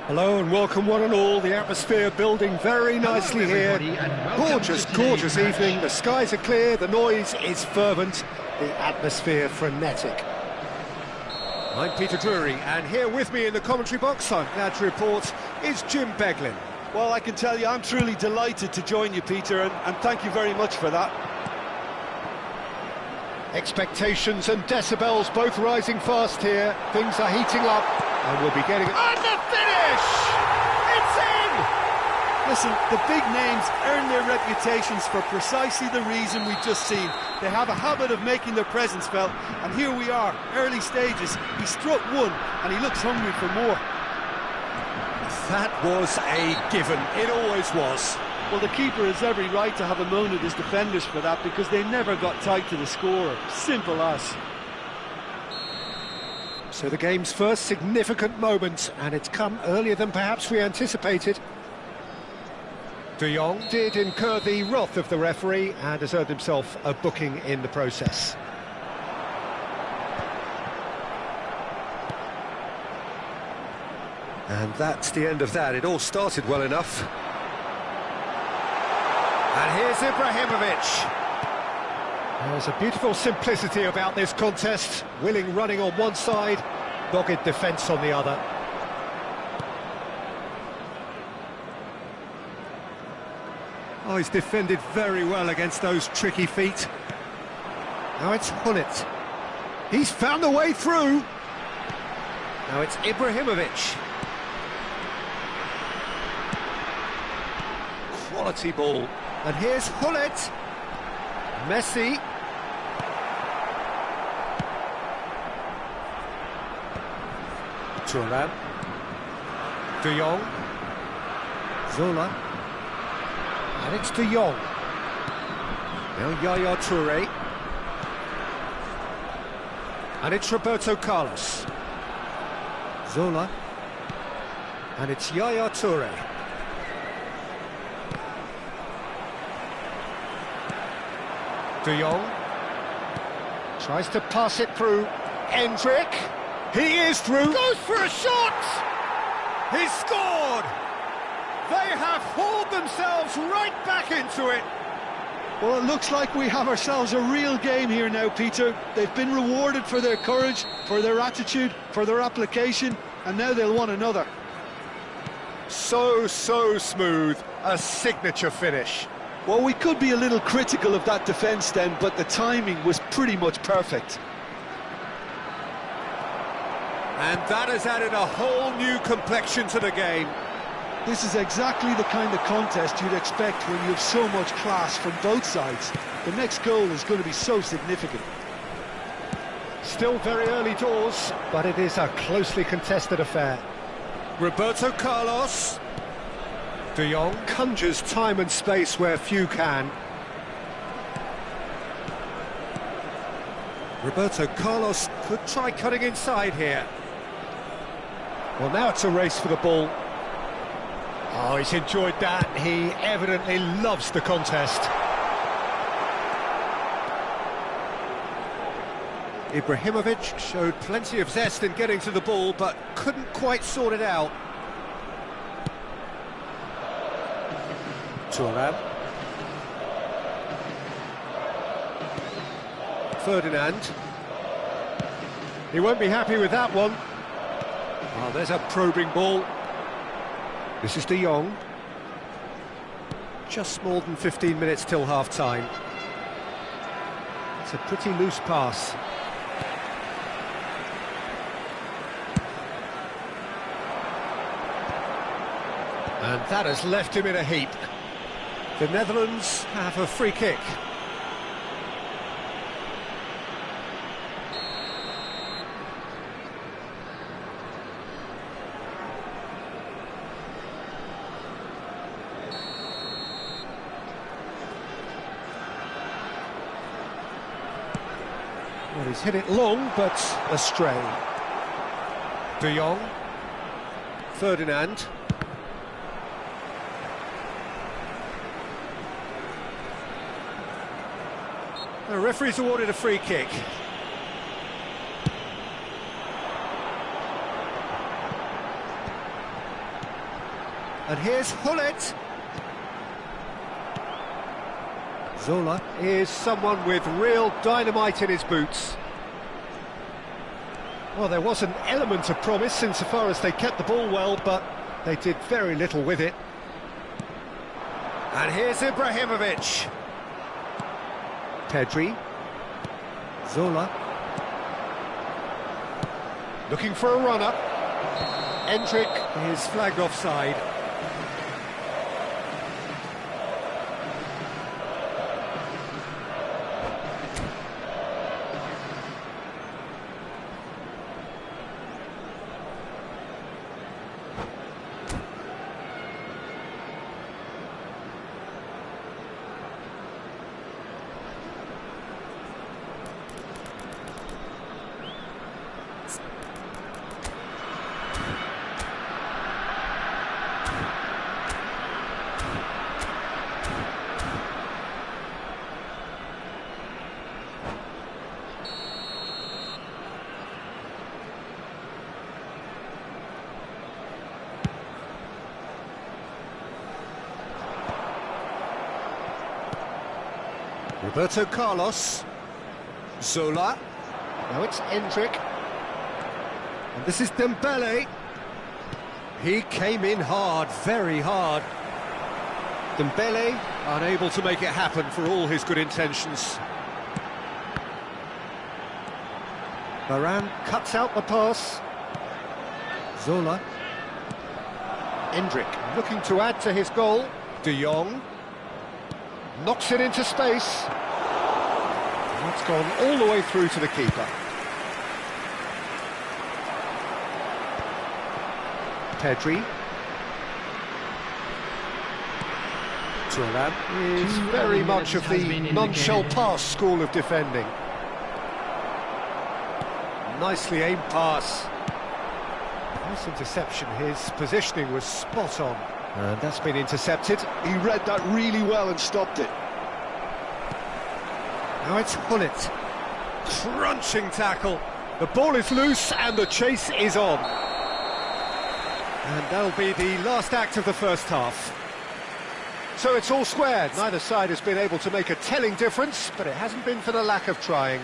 Hello and welcome one and all. The atmosphere building very nicely here. Gorgeous, gorgeous evening. The skies are clear, the noise is fervent, the atmosphere frenetic. I'm Peter Drury, and here with me in the commentary box, I'm glad to report, is Jim Beglin. Well, I can tell you I'm truly delighted to join you, Peter, and thank you very much for that. Expectations and decibels both rising fast here. Things are heating up, and we'll be getting... And the finish! It's in! Listen, the big names earn their reputations for precisely the reason we've just seen. They have a habit of making their presence felt, and here we are, early stages. He struck one, and he looks hungry for more. That was a given. It always was. Well, the keeper has every right to have a moan at his defenders for that, because they never got tight to the scorer. Simple as. So the game's first significant moment, and it's come earlier than perhaps we anticipated. De Jong did incur the wrath of the referee and has earned himself a booking in the process. And that's the end of that. It all started well enough. And here's Ibrahimovic. There's a beautiful simplicity about this contest. Willing running on one side, dogged defence on the other. Oh, he's defended very well against those tricky feet. Now it's Hullet. He's found a way through. Now it's Ibrahimovic. Quality ball. And here's Hullet. Messi. Thuram. De Jong. Zola. And it's De Jong. Now Yaya Touré. And it's Roberto Carlos. Zola. And it's Yaya Touré. De Jong tries to pass it through. Endrick, he is through. Goes for a shot. He's scored. They have hauled themselves right back into it. Well, it looks like we have ourselves a real game here now, Peter. They've been rewarded for their courage, for their attitude, for their application, and now they'll want another. So smooth. A signature finish. Well, we could be a little critical of that defence then, but the timing was pretty much perfect. And that has added a whole new complexion to the game. This is exactly the kind of contest you'd expect when you have so much class from both sides. The next goal is going to be so significant. Still very early doors, but it is a closely contested affair. Roberto Carlos. De Jong conjures time and space where few can. Roberto Carlos could try cutting inside here. Well, now it's a race for the ball. Oh, he's enjoyed that. He evidently loves the contest. Ibrahimovic showed plenty of zest in getting to the ball, but couldn't quite sort it out. Thuram. Ferdinand. He won't be happy with that one. Oh, there's a probing ball. This is De Jong. Just more than 15 minutes till half-time. It's a pretty loose pass. And that has left him in a heap. The Netherlands have a free kick. Well, he's hit it long, but astray. De Jong. Ferdinand. The referee's awarded a free kick. And here's Hullet. Zola is someone with real dynamite in his boots. Well, there was an element of promise insofar as they kept the ball well, but they did very little with it. And here's Ibrahimovic. Pedri. Zola. Looking for a run-up. Endrick is flagged offside. Roberto Carlos. Zola. Now it's Endrick. And this is Dembele. He came in hard, very hard. Dembele unable to make it happen for all his good intentions. Varane cuts out the pass. Zola. Endrick looking to add to his goal. De Jong. Knocks it into space. And it's gone all the way through to the keeper. Pedri. Turan is very much of the non-shall-pass school of defending. Nicely aimed pass. Nice interception, his positioning was spot on. And that's been intercepted. He read that really well and stopped it. Now it's Hullet. Crunching tackle. The ball is loose and the chase is on. And that'll be the last act of the first half. So it's all square. Neither side has been able to make a telling difference, but it hasn't been for the lack of trying.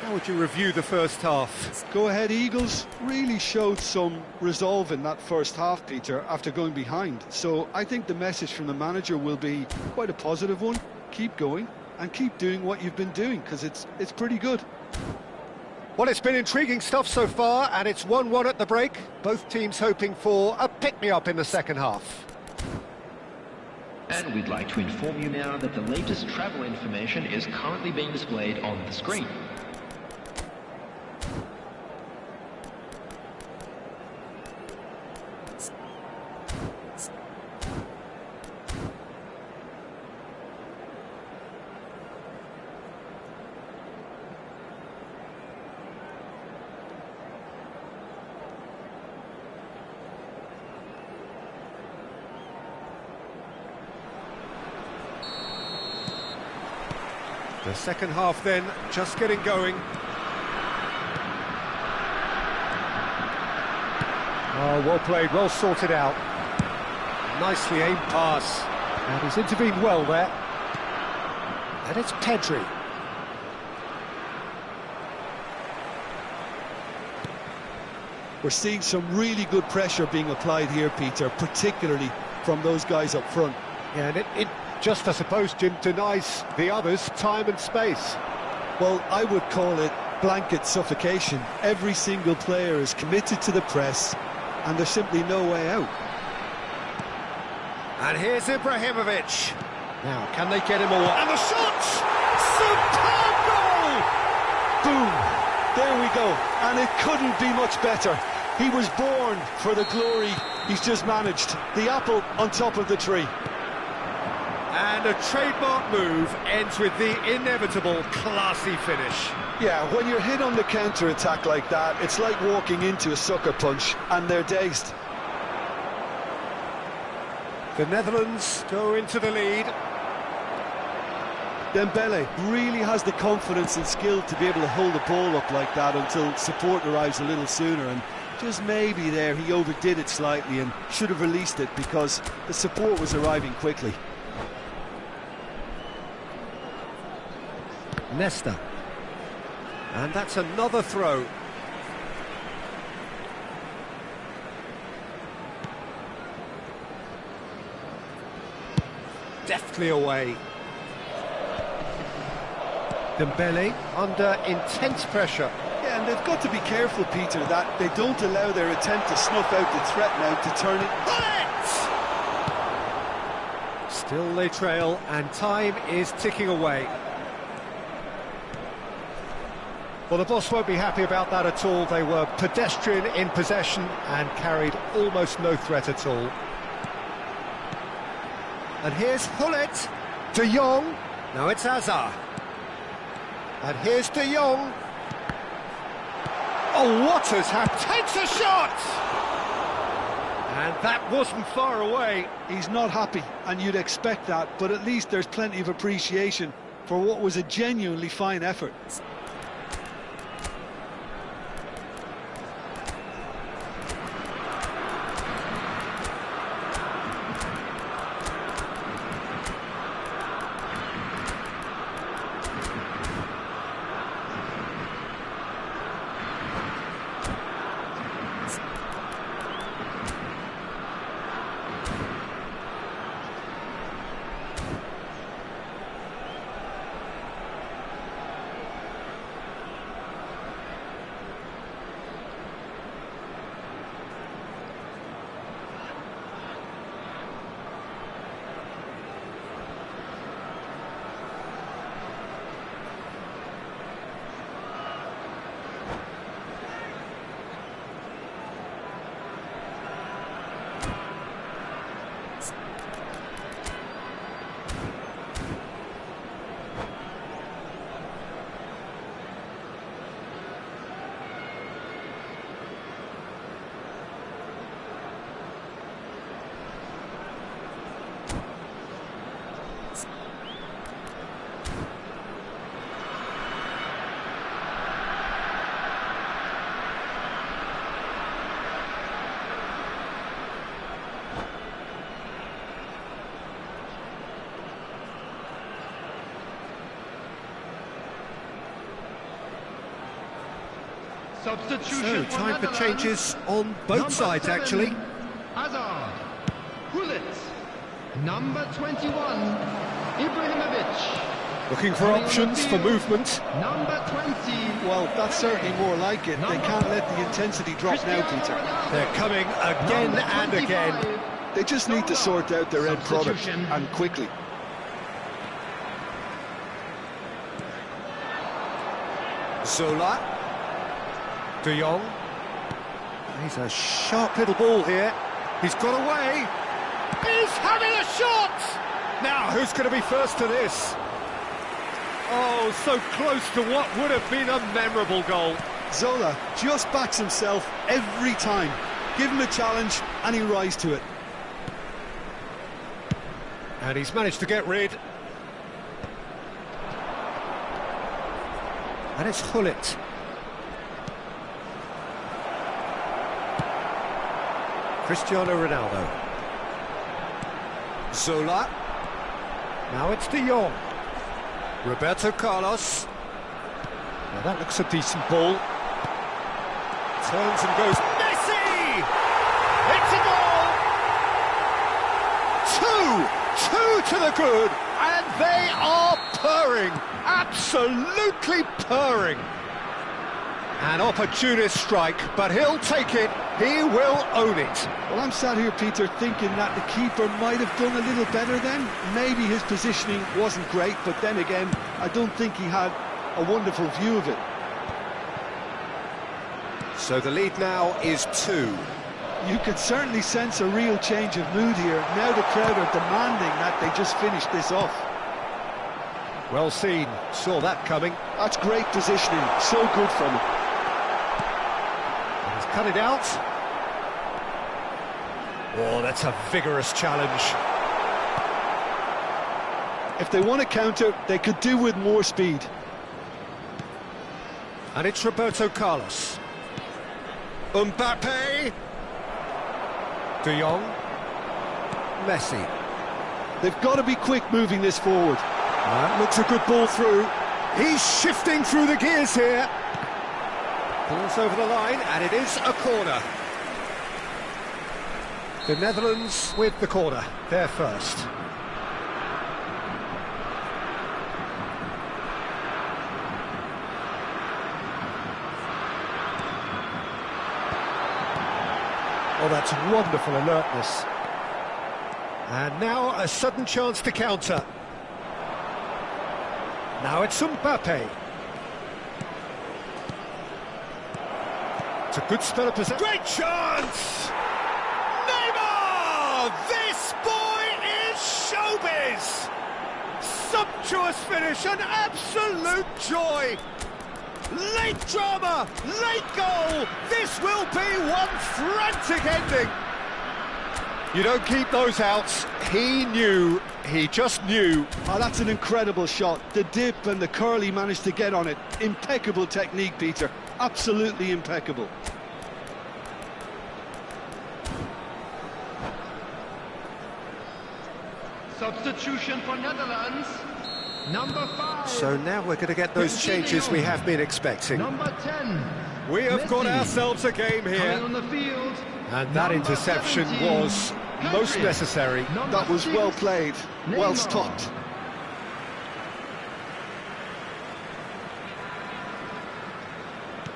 How would you review the first half? Go ahead, Eagles really showed some resolve in that first half, Peter, after going behind. So I think the message from the manager will be quite a positive one. Keep going and keep doing what you've been doing, because it's pretty good. Well, it's been intriguing stuff so far, and it's 1-1 at the break. Both teams hoping for a pick-me-up in the second half. And we'd like to inform you now that the latest travel information is currently being displayed on the screen. The second half then, just getting going. Oh, well played, well sorted out. Nicely aimed pass. And he's intervened well there. And it's Pedri. We're seeing some really good pressure being applied here, Peter, particularly from those guys up front. Yeah, and it just, I suppose, Jim, denies the others time and space. Well, I would call it blanket suffocation. Every single player is committed to the press, and there's simply no way out. And here's Ibrahimovic. Now, can they get him away? And the shot! Superb goal! Boom! There we go. And it couldn't be much better. He was born for the glory he's just managed. The apple on top of the tree. And a trademark move ends with the inevitable classy finish. Yeah, when you're hit on the counter-attack like that, it's like walking into a sucker punch, and they're dazed. The Netherlands go into the lead. Dembele really has the confidence and skill to be able to hold the ball up like that until support arrives a little sooner, and Just maybe there he overdid it slightly and should have released it because the support was arriving quickly. Nesta. And that's another throw. Deftly away. Dembele under intense pressure. Yeah, and they've got to be careful, Peter, that they don't allow their attempt to snuff out the threat now to turn it. Still they trail, and time is ticking away. Well, the boss won't be happy about that at all. They were pedestrian in possession and carried almost no threat at all. And here's Hullet. De Jong. Now it's Hazard. And here's De Jong. Oh, what has happened? Takes a shot! And that wasn't far away. He's not happy, and you'd expect that, but at least there's plenty of appreciation for what was a genuinely fine effort. So, time for changes on both sides, actually. Hazard. Hullet. Number 21, Ibrahimovic. Looking for options for movement. Number 20. Well, that's certainly more like it. They can't let the intensity drop now, Peter. They're coming again and again. They just need to sort out their end product, and quickly. Zola. De Jong. He's a sharp little ball here. He's got away. He's having a shot! Now, who's going to be first to this? Oh, so close to what would have been a memorable goal. Zola just backs himself every time. Give him a challenge and he'll rise to it. And he's managed to get rid. And it's Hullet. Cristiano Ronaldo. Zola. Now it's De Jong. Roberto Carlos. Now that looks a decent ball. Turns and goes. Messi! It's a goal! Two to the good, and they are purring. Absolutely purring. An opportunist strike, but he'll take it. He will own it. Well, I'm sat here, Peter, thinking that the keeper might have done a little better then. Maybe his positioning wasn't great, but then again, I don't think he had a wonderful view of it. So the lead now is 2. You could certainly sense a real change of mood here. Now the crowd are demanding that they just finish this off. Well seen. Saw that coming. That's great positioning. So good from him. He's cut it out. Oh, that's a vigorous challenge. If they want to counter, they could do with more speed. And it's Roberto Carlos. Mbappe. De Jong. Messi. They've got to be quick moving this forward. That looks a good ball through. He's shifting through the gears here. Ball's over the line, and it is a corner. The Netherlands with the corner. They're first. Oh, that's wonderful alertness. And now a sudden chance to counter. Now it's Mbappe. It's a good spell of possession. Great chance! Neymar! This boy is showbiz! Sumptuous finish, an absolute joy! Late drama, late goal! This will be one frantic ending! You don't keep those outs. He knew, he just knew. Oh, that's an incredible shot. The dip and the curl he managed to get on it. Impeccable technique, Peter. Absolutely impeccable. Substitution for Netherlands. Number 5. So now we're going to get those changes we have been expecting. Number 10. We have got Messi. ourselves a game Coming here. on the field. And that Number interception 17, was most Pedri. necessary. Number That was 6, well played, well Neymar. stopped.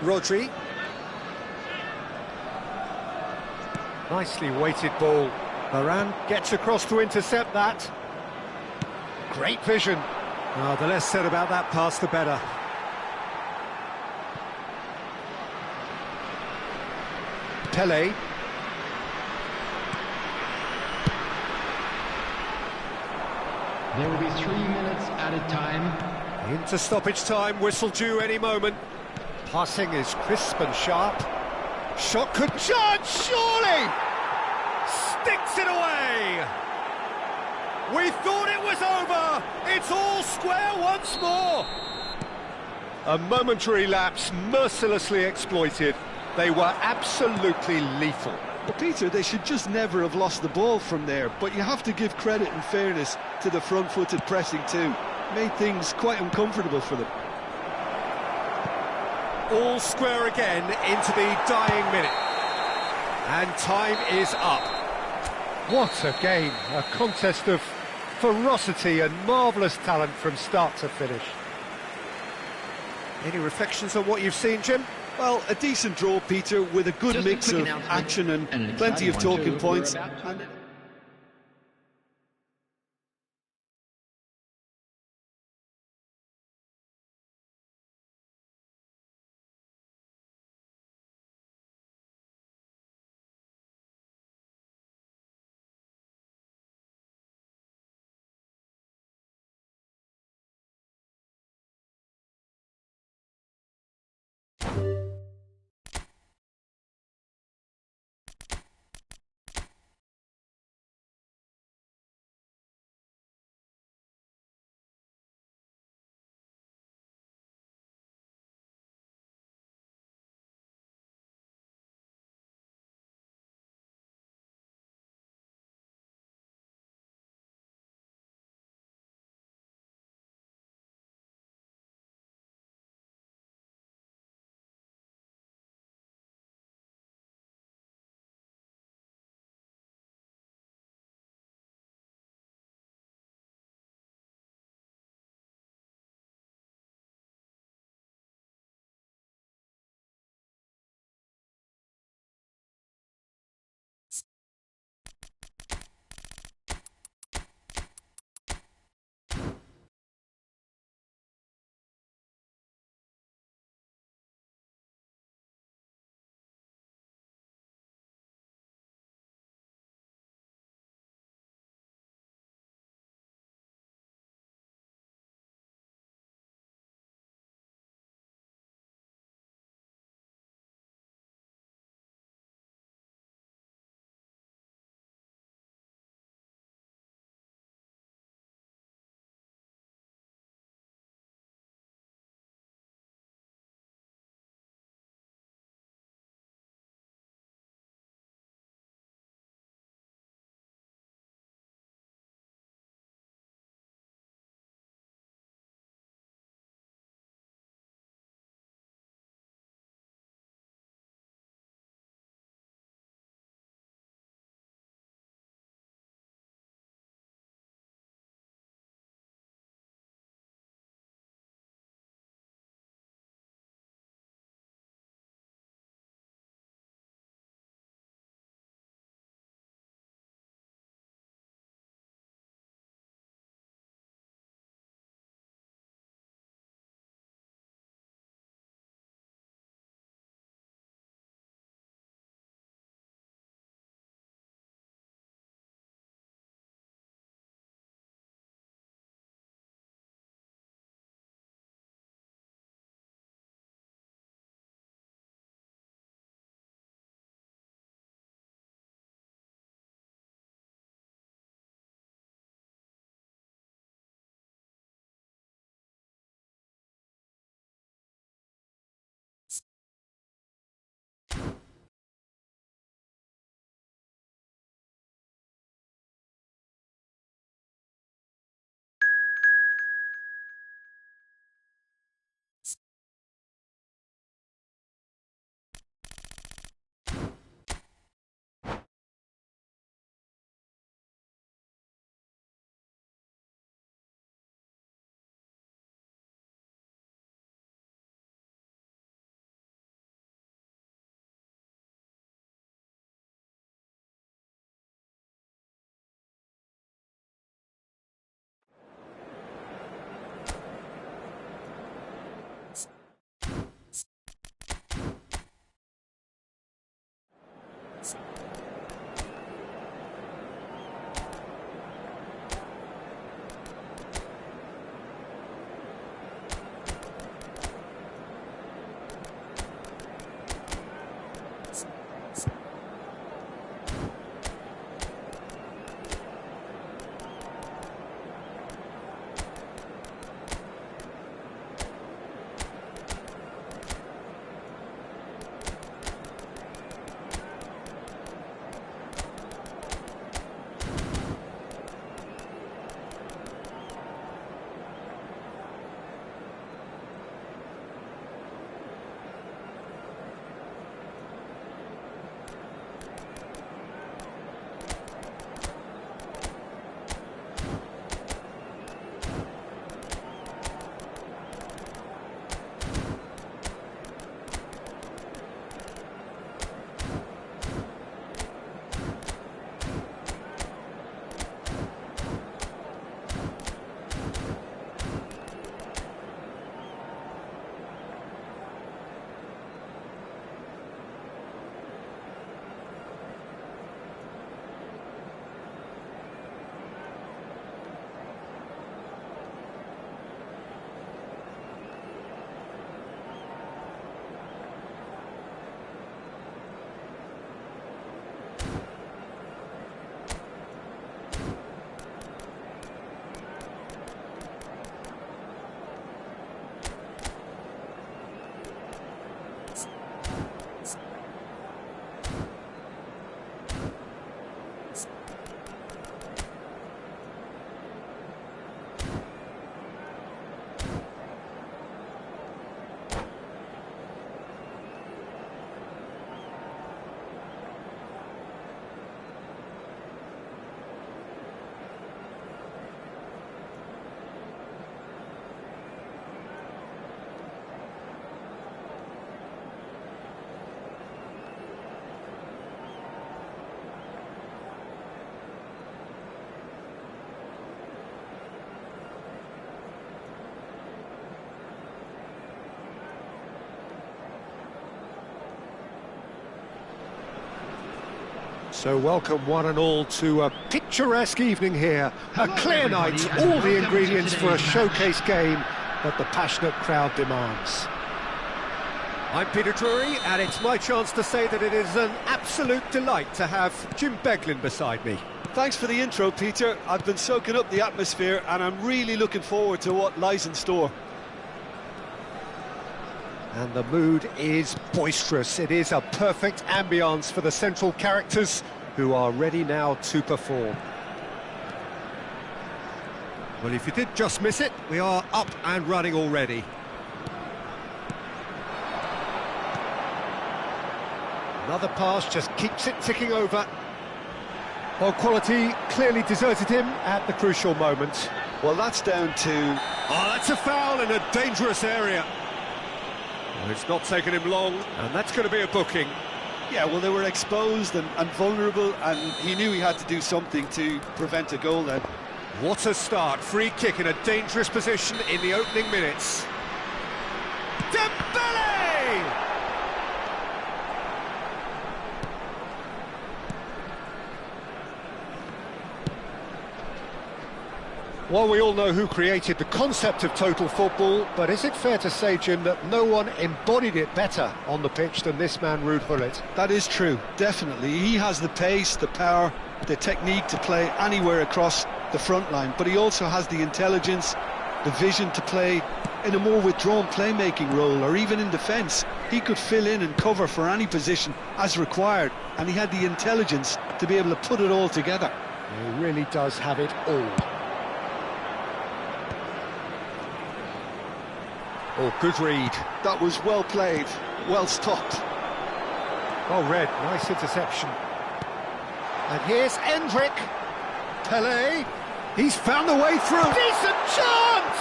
Rodri. Nicely weighted ball. Varane gets across to intercept that. Great vision. Oh, the less said about that pass, the better. Pele. There will be 3 minutes added time. Into stoppage time, whistle due any moment. Passing is crisp and sharp. Shot could charge, surely! Sticks it away! We thought it was over! It's all square once more! A momentary lapse mercilessly exploited. They were absolutely lethal. Well, Peter, they should just never have lost the ball from there, but you have to give credit and fairness to the front-footed pressing too. Made things quite uncomfortable for them. All square again into the dying minute. And time is up. What a game, a contest of ferocity and marvellous talent from start to finish. Any reflections on what you've seen, Jim? Well, a decent draw, Peter, with a good Just a mix quick of announcement action and an plenty of exciting one, talking too. points. We're about to- So welcome one and all to a picturesque evening here. A clear night, all the ingredients for a showcase game that the passionate crowd demands. I'm Peter Drury, and it's my chance to say that it is an absolute delight to have Jim Beglin beside me. Thanks for the intro, Peter. I've been soaking up the atmosphere and I'm really looking forward to what lies in store. And the mood is boisterous. It is a perfect ambience for the central characters who are ready now to perform. Well, if you did just miss it, we are up and running already. Another pass just keeps it ticking over. Well, quality clearly deserted him at the crucial moment. Well, that's down to... Oh, that's a foul in a dangerous area. Well, it's not taken him long, and that's going to be a booking. Yeah, well, they were exposed and vulnerable, and he knew he had to do something to prevent a goal then. What a start. Free kick in a dangerous position in the opening minutes. Dembele! Well, we all know who created the concept of total football, but is it fair to say, Jim, that no one embodied it better on the pitch than this man, Ruud Gullit? That is true, definitely. He has the pace, the power, the technique to play anywhere across the front line, but he also has the intelligence, the vision to play in a more withdrawn playmaking role, or even in defence. He could fill in and cover for any position as required, and he had the intelligence to be able to put it all together. He really does have it all. Oh, good read. That was well played, well stopped. Well read, nice interception. And here's Endrick. Pele, he's found a way through. Decent chance!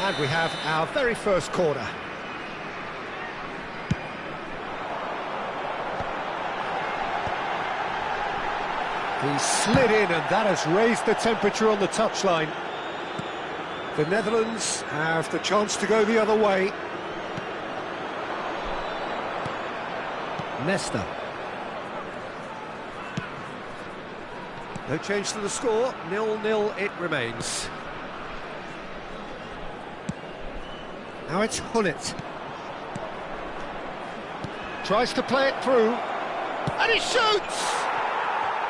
And we have our very first corner. He slid in, and that has raised the temperature on the touchline. The Netherlands have the chance to go the other way. Nesta. No change to the score, 0-0 it remains. Now it's Gullit. Tries to play it through, and he shoots!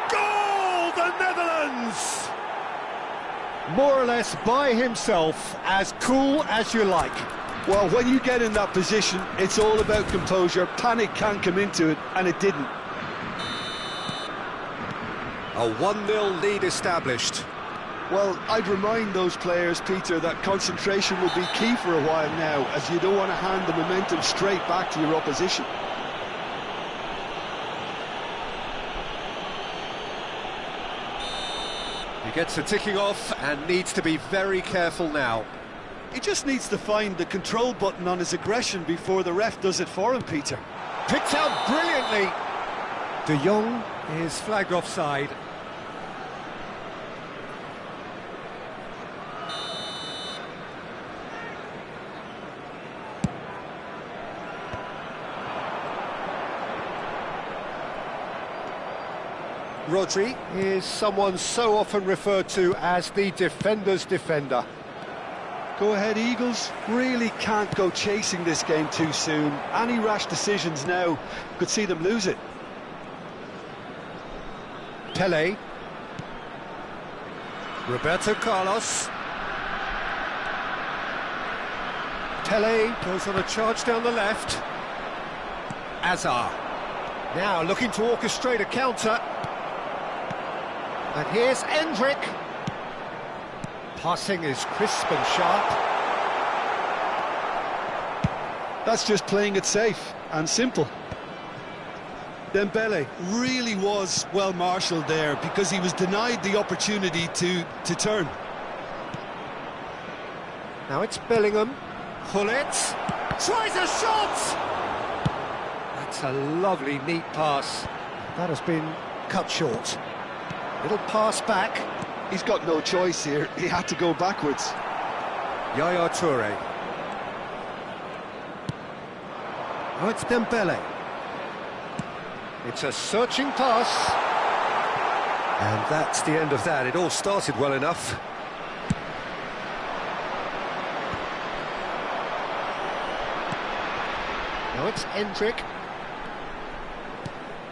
Goal, the Netherlands! More or less by himself, as cool as you like. Well, when you get in that position, it's all about composure. Panic can't come into it, and it didn't. A 1-0 lead established. Well, I'd remind those players, Peter, that concentration will be key for a while now, as you don't want to hand the momentum straight back to your opposition. He gets a ticking off and needs to be very careful now. He just needs to find the control button on his aggression before the ref does it for him, Peter. Picked out brilliantly. De Jong is flagged offside. Rodri is someone so often referred to as the defender's defender. Go ahead, Eagles. Really can't go chasing this game too soon. Any rash decisions now could see them lose it. Pele. Roberto Carlos. Pele goes on a charge down the left. Azar. Now looking to orchestrate a counter. And here's Endrick. Passing is crisp and sharp. That's just playing it safe and simple. Dembele really was well marshalled there because he was denied the opportunity to turn. Now it's Bellingham. Gullit tries a shot! That's a lovely, neat pass. That has been cut short. Little pass back. He's got no choice here. He had to go backwards. Yaya Toure. Oh, it's Dembele. It's a searching pass. And that's the end of that. It all started well enough. Now it's Endrick.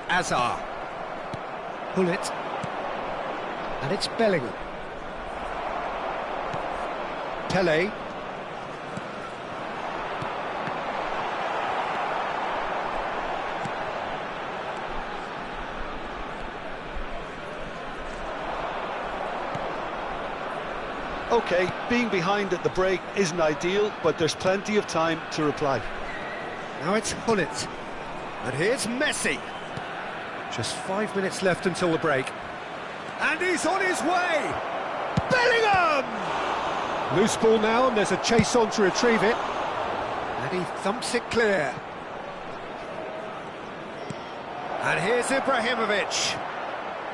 Azar. Pull it. And it's Bellingham. Pele. OK, being behind at the break isn't ideal, but there's plenty of time to reply. Now it's Hullet. And here's Messi. Just 5 minutes left until the break. And he's on his way! Bellingham! Loose ball now, and there's a chase on to retrieve it. And he thumps it clear. And here's Ibrahimovic.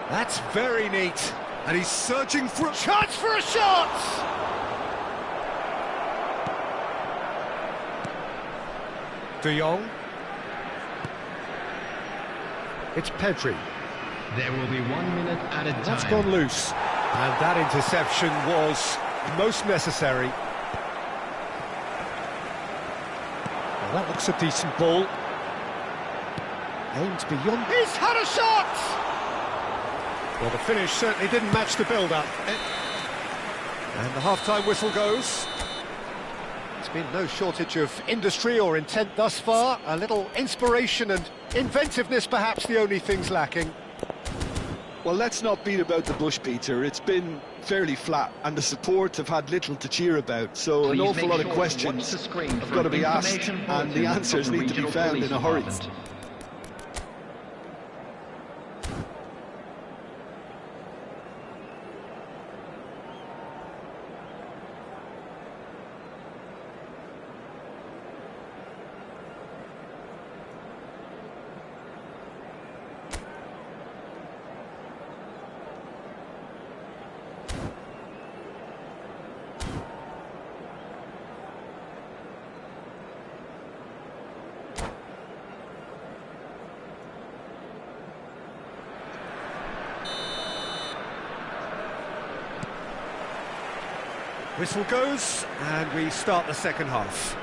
That's very neat. And he's searching for a chance for a shot! De Jong. It's Pedri. There will be 1 minute at a time. That's gone loose. And that interception was most necessary. Well, that looks a decent ball. Aimed beyond. He's had a shot! Well, the finish certainly didn't match the build-up. And the half-time whistle goes. There's been no shortage of industry or intent thus far. A little inspiration and inventiveness, perhaps the only things lacking. Well, let's not beat about the bush, Peter. It's been fairly flat, and the support have had little to cheer about. So an awful lot of questions have got to be asked, and the answers need to be found in a hurry. Whistle goes, and we start the second half.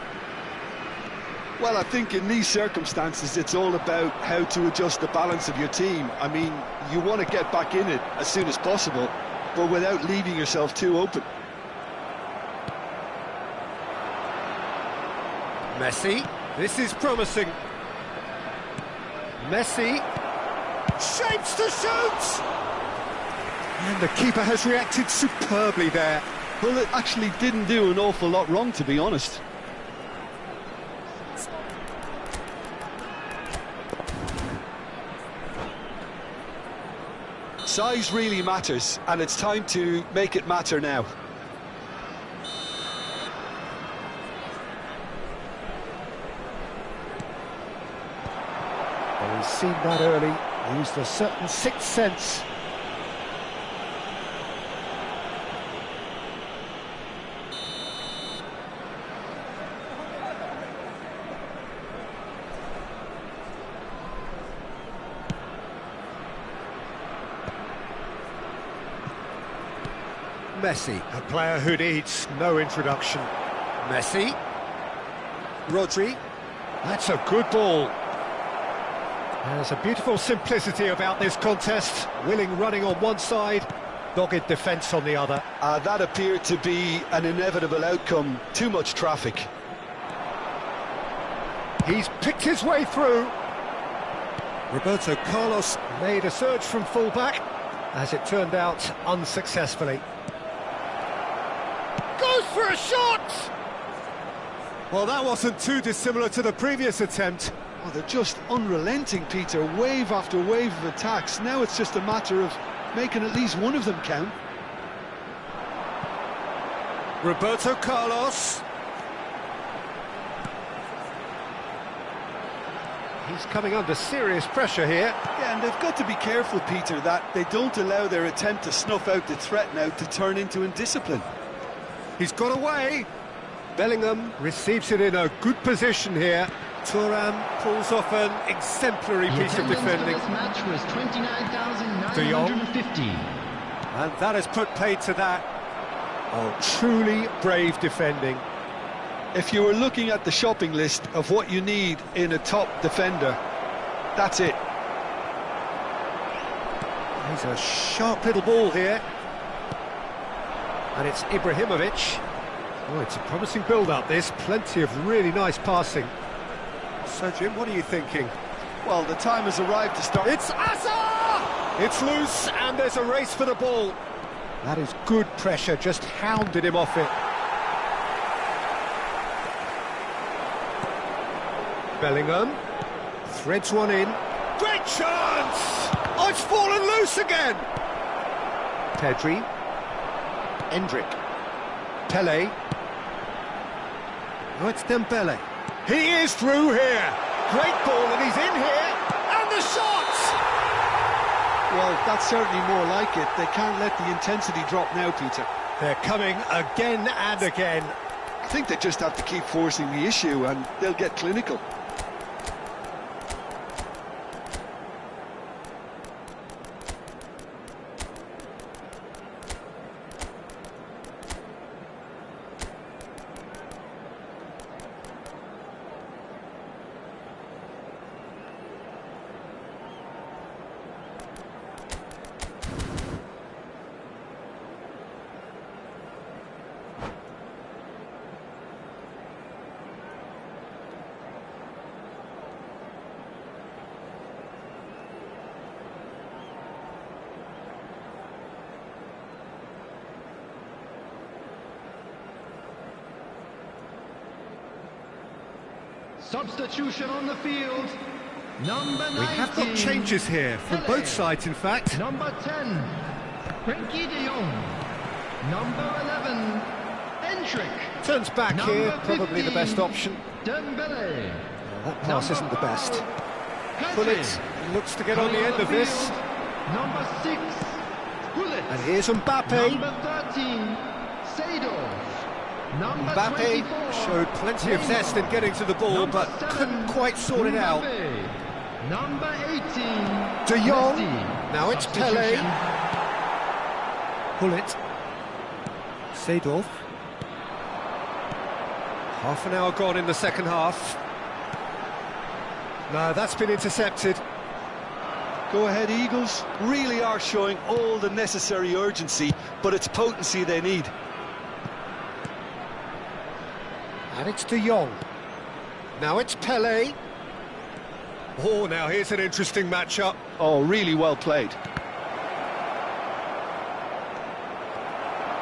Well, I think in these circumstances, it's all about how to adjust the balance of your team. I mean, you want to get back in it as soon as possible, but without leaving yourself too open. Messi, this is promising. Messi, shapes to shoot! And the keeper has reacted superbly there. Well, it actually didn't do an awful lot wrong, to be honest. Size really matters, and it's time to make it matter now. Well, he's seen that early, used a certain sixth sense. Messi, a player who needs no introduction. Messi. Rodri. That's a good ball. There's a beautiful simplicity about this contest. Willing running on one side, dogged defence on the other. That appeared to be an inevitable outcome. Too much traffic. He's picked his way through. Roberto Carlos made a surge from full-back, as it turned out, unsuccessfully. Goes for a shot! Well, that wasn't too dissimilar to the previous attempt. Oh, they're just unrelenting, Peter. Wave after wave of attacks. Now it's just a matter of making at least one of them count. Roberto Carlos. He's coming under serious pressure here. Yeah, and they've got to be careful, Peter, that they don't allow their attempt to snuff out the threat now to turn into indiscipline. He's got away. Bellingham receives it in a good position here. Thuram pulls off an exemplary piece of defending. This match was De Jong. 29,950. And that has put paid to that. Oh, truly brave defending. If you were looking at the shopping list of what you need in a top defender, that's it. He's a sharp little ball here. And it's Ibrahimovic. Oh, it's a promising build-up, this. Plenty of really nice passing. So, Jim, what are you thinking? Well, the time has arrived to start. It's Asa! It's loose, and there's a race for the ball. That is good pressure, just hounded him off it. Bellingham threads one in. Great chance! Oh, it's fallen loose again! Pedri. Endrick. Pele. Oh, it's Dembele. He is through here. Great ball, and he's in here. And the shot! Well, that's certainly more like it. They can't let the intensity drop now, Peter. They're coming again and again. I think they just have to keep forcing the issue and they'll get clinical. Substitution on the field. Number 19. We have got changes here from Pele. both sides, in fact. Number 10, Frenkie de Jong. Number 11, Endrick. Turns back Number here, probably the 15, best option. Dembele. That pass isn't the best. Pedri. Pullet looks to get on the end of this. Number 6, Pullet. And here's Mbappe. Number 13, Seedorf. Number Mbappe 24, showed plenty of zest in getting to the ball, Number but 7, couldn't quite sort it out. Mbappe. Number 18, De Jong. Messi. Now it's Pele. Substitution. Pullet. Seedorf. Half an hour gone in the second half. No, that's been intercepted. Go ahead, Eagles. Really are showing all the necessary urgency, but it's potency they need. And it's De Jong. Now it's Pele. Oh, now here's an interesting matchup. Oh, really well played.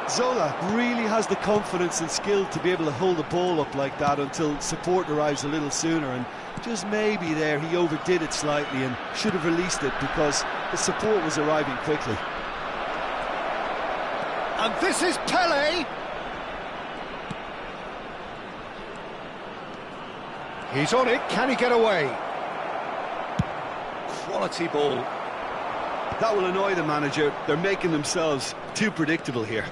Zola really has the confidence and skill to be able to hold the ball up like that until support arrives a little sooner, and just maybe there he overdid it slightly and should have released it because the support was arriving quickly. And this is Pele. He's on it, can he get away? Quality ball. That will annoy the manager. They're making themselves too predictable here.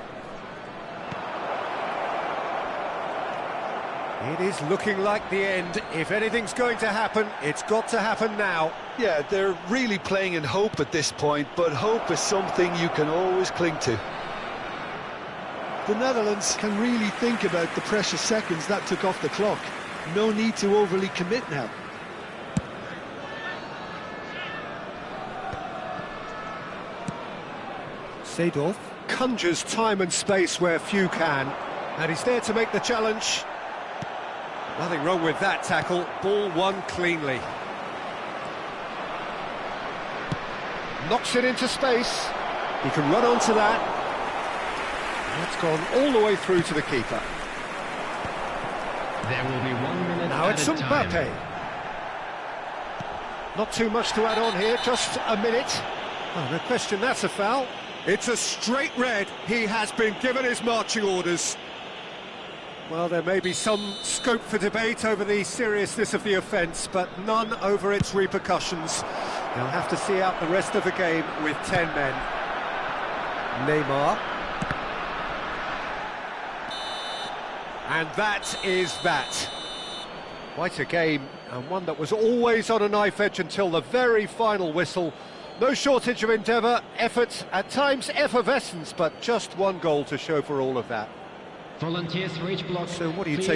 It is looking like the end. If anything's going to happen, it's got to happen now. Yeah, they're really playing in hope at this point, but hope is something you can always cling to. The Netherlands can really think about the precious seconds that took off the clock. No need to overly commit now. Seedorf conjures time and space where few can, and he's there to make the challenge. Nothing wrong with that tackle. Ball won cleanly. Knocks it into space. He can run onto that. That's gone all the way through to the keeper. There will be 1 minute Now it's at a time. Mbappe. Not too much to add on here, just a minute. Oh, no question, that's a foul. It's a straight red. He has been given his marching orders. Well, there may be some scope for debate over the seriousness of the offence, but none over its repercussions. They'll have to see out the rest of the game with 10 men. Neymar. And that is that. Quite a game, and one that was always on a knife edge until the very final whistle. No shortage of endeavour, effort, at times effervescence, but just one goal to show for all of that. Volunteers for each block. So what do you take